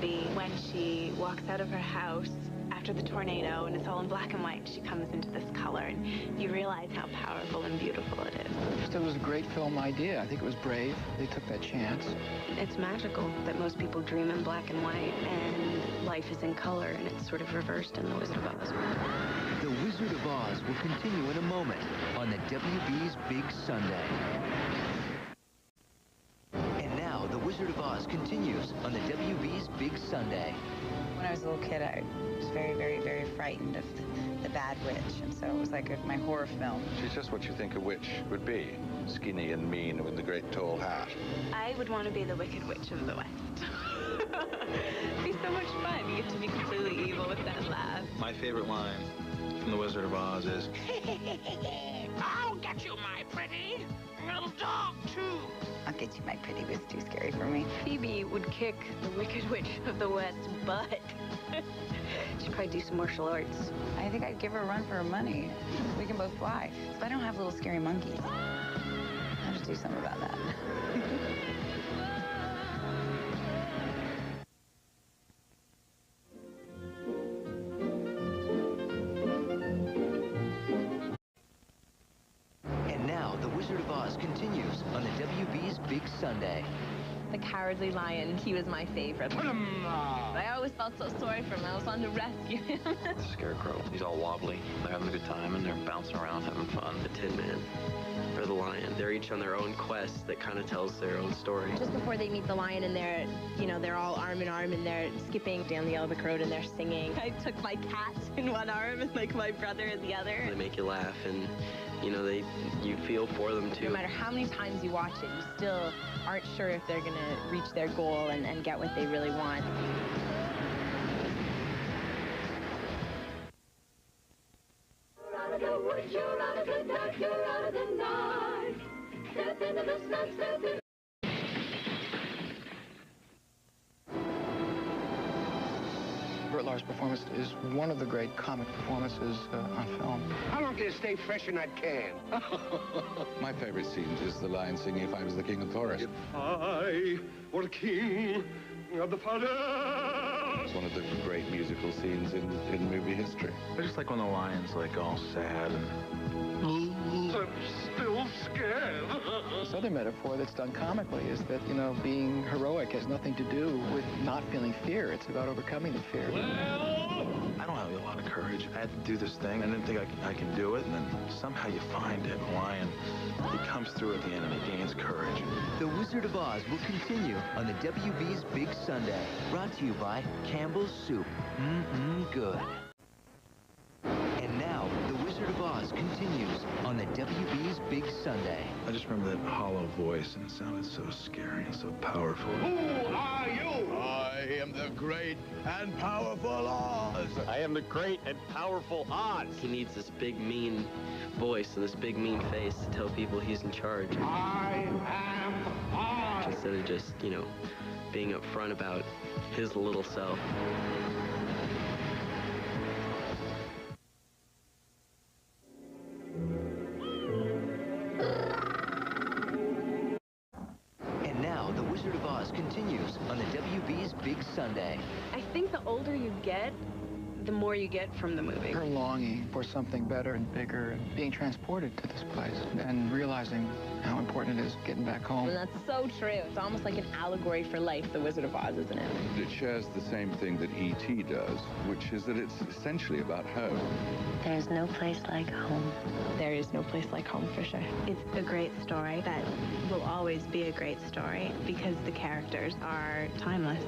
be when she walks out of her house after the tornado, and it's all in black and white. She comes into this color, and you realize how powerful and beautiful it is. It was a great film idea. I think it was brave. They took that chance. It's magical that most people dream in black and white, and life is in color, and it's sort of reversed in The Wizard of Oz. The Wizard of Oz will continue in a moment on the WB's Big Sunday. And now, The Wizard of Oz continues on the WB's Big Sunday. When I was a little kid, I was very, very, very frightened of the bad witch, and so it was like my horror film. She's just what you think a witch would be. Skinny and mean with the great tall hat. I would want to be the Wicked Witch of the West. It'd be so much fun. You get to be completely evil with that laugh. My favorite line from The Wizard of Oz is, I'll get you, my pretty. Little dog, too. I'll get you, my pretty, was too scary for me. Phoebe would kick the Wicked Witch of the West's butt. She'd probably do some martial arts. I think I'd give her a run for her money. We can both fly. If I don't have little scary monkeys, I'll just do something about that. And now, The Wizard of Oz continues on the WB's Big Sunday. The Cowardly Lion, he was my favorite. I always felt so sorry for him. I was on to rescue him. the Scarecrow. He's all wobbly. They're having a good time, and they're bouncing around, having fun. The Tin Man, or the Lion. They're each on their own quest that kind of tells their own story. Just before they meet the lion, and they're all arm in arm, and they're skipping down the yellow brick road, and they're singing. I took my cat in one arm and like my brother in the other. They make you laugh, and you feel for them too. No matter how many times you watch it, you still aren't sure if they're gonna reach their goal and get what they really want. Burt Lahr's performance is one of the great comic performances on film. How long can you stay fresh in that can? My favorite scene is the lion singing If I Was the King of the Forest. If I were the king of the forest. It's one of the great musical scenes in movie history. I just like when the lion's like all sad and... I'm still scared. This other metaphor that's done comically is that, being heroic has nothing to do with not feeling fear. It's about overcoming the fear. I don't have a lot of courage. I had to do this thing. I didn't think I can do it, and then somehow you find it. And Lion, he comes through at the end, and he gains courage. The Wizard of Oz will continue on the WB's Big Sunday. Brought to you by Campbell's Soup. Good. And now, The Wizard of Oz continues on the WB's Big Sunday. I just remember that hollow voice, and it sounded so scary and so powerful. Who are you? I am the great and powerful Oz. I am the great and powerful Oz. He needs this big, mean voice and this big, mean face to tell people he's in charge. I am Oz. Instead of just, being upfront about his little self. And now, The Wizard of Oz continues on the WB's Big Sunday. I think the older you get, the more you get from the movie. Her longing for something better and bigger, and being transported to this place, and realizing how important it is getting back home. And that's so true. It's almost like an allegory for life, The Wizard of Oz, isn't it? It shares the same thing that E.T. does, which is that it's essentially about home. There's no place like home. There is no place like home, for sure. It's a great story that will always be a great story because the characters are timeless.